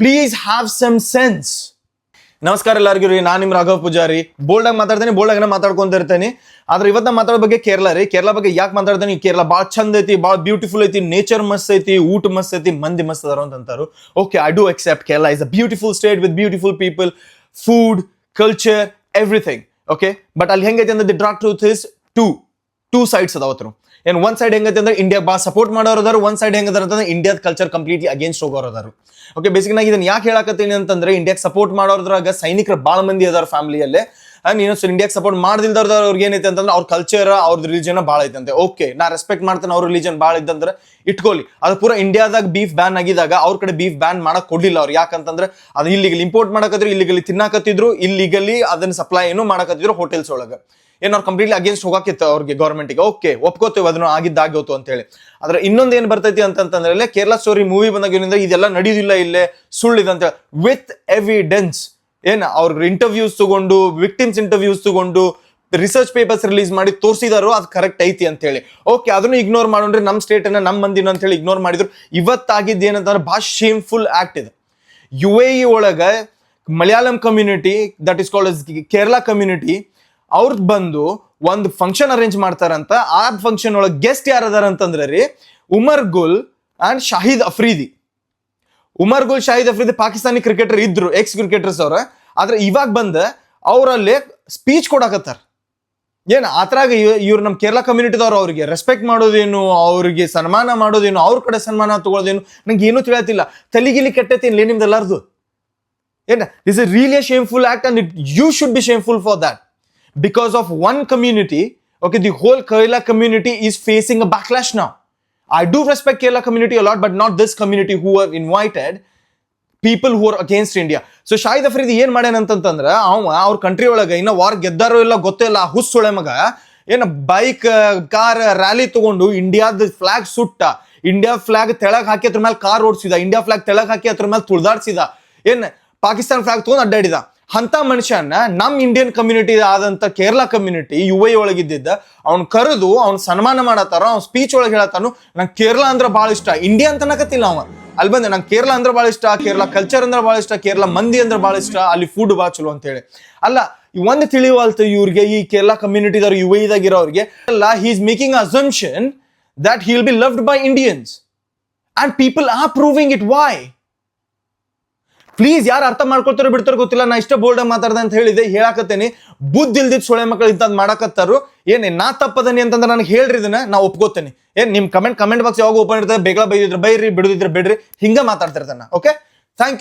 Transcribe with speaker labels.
Speaker 1: Please have some sense. ನಮಸ್ಕಾರ ಎಲ್ಲರಿಗೂ ರೀ, ನಾನು ನಿಮ್ಮ ರಾಘವ್ ಪೂಜಾರಿ. ಬೋಲ್ಡಾಗಿ ಮಾತಾಡ್ತೀನಿ, ಬೋಲ್ಡಾಗ ಮಾತಾಡ್ಕೊಂತ ಇರ್ತೇನೆ. ಆದ್ರೆ ಇವತ್ತು ನಾ ಮಾತಾಡೋ ಬಗ್ಗೆ ಕೇರಳ ರೀ. ಕೇರಳ ಬಗ್ಗೆ ಯಾಕೆ ಮಾತಾಡ್ತೇನೆ? ಕೇರಳ ಭಾಳ ಚಂದ ಐತಿ, ಭಾಳ ಬ್ಯೂಟಿಫುಲ್ ಐತಿ, ನೇಚರ್ ಮಸ್ತ್ ಐತಿ, ಊಟ ಮಸ್ತ್ ಐತಿ, ಮಂದಿ ಮಸ್ತ್ ಅದಾರ ಅಂತಾರು. Okay, I do accept Kerala is a beautiful state with beautiful people, food, culture, everything. Okay, but ಅಲ್ಲಿ ಹೆಂಗೈತಿ ಅಂದ್ರೆ the draw truth is two sides ಅದಾವತ್ರು. ಏನ್ ಒಂದ್ ಸೈಡ್ ಹೆಂಗೈತೆ ಅಂದ್ರೆ ಇಂಡಿಯಾ ಭಾಳ ಸಪೋರ್ಟ್ ಮಾಡೋರು ಅದಾರು, ಒಂದ್ ಸೈಡ್ ಹೆಂಗದಾರ ಅಂತಂದ್ರೆ ಇಂಡಿಯಾದ ಕಲ್ಚರ್ ಕಂಪ್ಲೀಟ್ಲಿ ಅಗೇನ್ಸ್ಟ್ ಹೋಗೋರು ಅದಾರು. ಓಕೆ, ಬೇಸಿಕ್ ನಾಗ ಇದನ್ನ ಯಾಕೆ ಹೇಳಕತ್ತೀನಿ ಅಂತಂದ್ರೆ ಇಂಡಿಯಾಗೆ ಸಪೋರ್ಟ್ ಮಾಡೋದ್ರಾಗ ಸೈನಿಕರು ಭಾಳ ಮಂದಿ ಅದಾರ ಫ್ಯಾಮಿಲಿಯಲ್ಲೇ. ನೀನು ಇಂಡಿಯಾಗೆ ಸಪೋರ್ಟ್ ಮಾಡ್ದಿಲ್ದವ್ರ ಅವ್ರಿಗೆ ಏನೈತೆ ಅಂತಂದ್ರೆ ಅವ್ರ ಕಲ್ಚರ್, ಅವ್ರದ್ದು ರಿಲಿಜನ್ ಭಾಳ ಐತಂತೆ. ಓಕೆ, ನಾ ರೆಸ್ಪೆಕ್ಟ್ ಮಾಡ್ತೇನೆ, ಅವ್ರ ರಿಲಿಜನ್ ಭಾಳ ಇದ್ದಂದ್ರೆ ಇಟ್ಕೊಳ್ಳಿ. ಅದು ಪೂರಾ ಇಂಡಿಯಾದಾಗ ಬೀಫ್ ಬ್ಯಾನ್ ಆಗಿದಾಗ ಅವ್ರ ಕಡೆ ಬೀಫ್ ಬ್ಯಾನ್ ಮಾಡಕ್ ಕೊಡ್ಲಿಲ್ಲ ಅವ್ರು. ಯಾಕಂತಂದ್ರೆ ಅದು ಇಲ್ಲಿಗಲಿ ಇಂಪೋರ್ಟ್ ಮಾಡಕತ್ತಿದ್ರು, ಇಲ್ಲಿಗಲಿ ತಿನ್ನಾಕತ್ತಿದ್ರು, ಇಲ್ಲಿಗಲಿ ಅದನ್ನ ಸಪ್ಲೈ ಏನು ಮಾಡಕತ್ತಿದ್ರು ಹೋಟೆಲ್ಸ್ ಒಳಗೆ. ಏನ್ ಅವ್ರು ಕಂಪ್ಲೀಟ್ಲಿ ಅಗೇನ್ಸ್ಟ್ ಹೋಗಾಕಿತ್ತು ಅವ್ರಿಗೆ ಗೌರ್ಮೆಂಟ್ಗೆ. ಓಕೆ, ಒಪ್ಕೋತೇವೆ ಅದನ್ನು ಆಗಿದ್ದಾಗೋತು ಅಂತ ಹೇಳಿ. ಆದ್ರೆ ಇನ್ನೊಂದು ಏನ್ ಬರ್ತೈತಿ ಅಂತಂದ್ರೆ ಕೇರಳ ಸ್ಟೋರಿ ಮೂವಿ ಬಂದಾಗ ಇದೆಲ್ಲ ನಡೆಯುದಿಲ್ಲ, ಇಲ್ಲೇ ಸುಳ್ಳಿದೆ ಅಂತ ಹೇಳಿ ವಿತ್ ಎವಿಡೆನ್ಸ್. ಏನ್ ಅವ್ರ ಇಂಟರ್ವ್ಯೂಸ್ ತಗೊಂಡು, ವಿಕ್ಟಿಮ್ಸ್ ಇಂಟರ್ವ್ಯೂಸ್ ತಗೊಂಡು, ರಿಸರ್ಚ್ ಪೇಪರ್ಸ್ ರಿಲೀಸ್ ಮಾಡಿ ತೋರಿಸಿದಾರು ಅದು ಕರೆಕ್ಟ್ ಐತಿ ಅಂತ ಹೇಳಿ. ಓಕೆ, ಅದನ್ನು ಇಗ್ನೋರ್ ಮಾಡೋಣ್ರಿ, ನಮ್ಮ ಸ್ಟೇಟ್ ಅನ್ನ ನಮ್ಮ ಮಂದಿನ ಅಂತ ಹೇಳಿ ಇಗ್ನೋರ್ ಮಾಡಿದ್ರು. ಇವತ್ತಾಗಿದ್ದು ಏನಂತಂದ್ರೆ ಭಾಳ ಶೇಮ್ಫುಲ್ ಆಕ್ಟ್ ಇದೆ. UAE ಒಳಗ Malayalam community, that is called Kerala community, ಅವ್ರದ್ದು ಬಂದು ಒಂದು ಫಂಕ್ಷನ್ ಅರೇಂಜ್ ಮಾಡ್ತಾರಂತ. ಆ ಫಂಕ್ಷನ್ ಒಳಗೆ ಗೆಸ್ಟ್ ಯಾರದಾರ ಅಂತಂದ್ರೆ ರೀ ಉಮರ್ ಗುಲ್ ಅಂಡ್ ಶಾಹಿದ್ ಅಫ್ರಿದಿ. ಉಮರ್ ಗುಲ್, ಶಾಹಿದ್ ಅಫ್ರಿದಿ ಪಾಕಿಸ್ತಾನಿ ಕ್ರಿಕೆಟರ್ ಇದ್ರು, ಎಕ್ಸ್ ಕ್ರಿಕೆಟರ್ಸ್ ಅವ್ರ. ಆದ್ರೆ ಇವಾಗ ಬಂದ ಅವರಲ್ಲಿ ಸ್ಪೀಚ್ ಕೊಡಕತ್ತಾರ. ಏನ್ ಆತರಾಗ ಇವ್ರು ನಮ್ಮ ಕೇರಳ ಕಮ್ಯುನಿಟಿದವ್ರು ಅವ್ರಿಗೆ ರೆಸ್ಪೆಕ್ಟ್ ಮಾಡೋದೇನು, ಅವ್ರಿಗೆ ಸನ್ಮಾನ ಮಾಡೋದೇನು, ಅವ್ರ ಕಡೆ ಸನ್ಮಾನ ತಗೊಳ್ಳೋದೇನು ನಂಗೆ ಏನೂ ತಿಳಿಯತ್ತಿಲ್ಲ. ತಲೆಗಿಲಿ ಕೆಟ್ಟೈತಿ ಏನ್ಲೇ ನಿಮ್ದೆಲ್ಲಾರ್ದು? ಏನ this is really a shameful act and you should be shameful for that. Because of one community, okay, the whole Kerala community is facing a backlash now. I do respect Kerala community a lot, but not this community who have invited people who are against India. So Shahid Afridi ಏನ್ ಮಾಡ್ಯಾನ ಅಂತಂದ್ರೆ ಅವ್ರ country ಒಳಗೆ ಇನ್ನ war ಗೆದ್ದಾರೋ ಇಲ್ಲ ಗೊತ್ತಿಲ್ಲ, ಹುಸ್ಸೊಳೆ ಮಗ ಏನ ಬೈಕ್, ಕಾರ್ ರ್ಯಾಲಿ ತಗೊಂಡು ಇಂಡಿಯಾದ ಫ್ಲಾಗ್ ಸುಟ್ಟ, ಇಂಡಿಯಾ ಫ್ಲಾಗ್ ತೆಳಗ್ ಹಾಕಿ ಅದ್ರ ಮೇಲೆ ಕಾರ್ ಓಡಿಸಿದ, ಇಂಡಿಯಾ ಫ್ಲಾಗ್ ತೆಳಗ್ ಹಾಕಿ ಅದ್ರ ಮೇಲೆ ತುಳ್ದಾಡ್ಸಿದ, ಏನ್ ಪಾಕಿಸ್ತಾನ ಫ್ಲಾಗ್ ತಗೊಂಡು ಅಡ್ಡಾಡಿದ. ಅಂತ ಮನುಷ್ಯನ ನಮ್ ಇಂಡಿಯನ್ ಕಮ್ಯುನಿಟಿ ಆದಂತ ಕೇರಳ ಕಮ್ಯುನಿಟಿ UAE ಒಳಗಿದ್ದ ಅವ್ನ್ ಕರೆದು ಅವ್ನ್ ಸನ್ಮಾನ ಮಾಡತ್ತಾರ. ಅವ್ನ್ ಸ್ಪೀಚ್ ಒಳಗೆ ಹೇಳತ್ತಾನು ನಂಗೆ ಕೇರಳ ಅಂದ್ರೆ ಬಹಳ ಇಷ್ಟ, ಇಂಡಿಯಾ ಅಂತ ಅನ್ನಕತ್ತಿಲ್ಲ ಅವ. ಅಲ್ಲಿ ಬಂದೆ ನಂಗೆ ಕೇರಳ ಅಂದ್ರೆ ಬಹಳ ಇಷ್ಟ, ಕೇರಳ ಕಲ್ಚರ್ ಅಂದ್ರೆ ಬಹಳ ಇಷ್ಟ, ಕೇರಳ ಮಂದಿ ಅಂದ್ರೆ ಬಹಳ ಇಷ್ಟ, ಅಲ್ಲಿ ಫುಡ್ ಬಹಳ ಚಲೋ ಅಂತ ಹೇಳಿ. ಅಲ್ಲ, ಒಂದು ತಿಳಿಯುವಲ್ತು ಇವ್ರಿಗೆ, ಈ ಕೇರಳ ಕಮ್ಯುನಿಟಿದವ್ರು UAE ದಾಗಿರೋರಿಗೆ ಅಲ್ಲ, he is making assumption that he will be loved by Indians and people are proving it. Why? Please, ಯಾರು ಅರ್ಥ ಮಾಡ್ಕೊಳ್ತಾರೋ ಬಿಡ್ತಾರೋ ಗೊತ್ತಿಲ್ಲ. ನಾ ಇಷ್ಟ ಬೋಲ್ಡ್ ಮಾತಾಡ್ದೆ ಅಂತ ಹೇಳಿದೆ, ಹೇಳಾಕತ್ತೇನೆ. ಬುದ್ಧಿ ಇಲ್ದಿದ್ ಸೊಳೆ ಮಕ್ಕಳು ಇಂಥದ್ದು ಮಾಡಕತ್ತಾರು. ಏನೇ ನಾ ತಪ್ಪದನಿ ಅಂತಂದ್ರೆ ನನಗೆ ಹೇಳ್ರಿ, ಇದನ್ನ ನಾ ಒಪ್ಕೋತೇನೆ. ಏನ್ ನಿಮ್ ಕಮೆಂಟ್ ಬಾಕ್ಸ್ ಯಾವಾಗ ಓಪನ್ ಇರ್ತದೆ, ಬೇಗ ಬೈದಿದ್ರೆ ಬೈರಿ, ಬಿಡುದಿದ್ರೆ ಬಿಡ್ರಿ, ಹಿಂಗ ಮಾತಾಡ್ತಿರ್ತಾನ. Okay, thank you.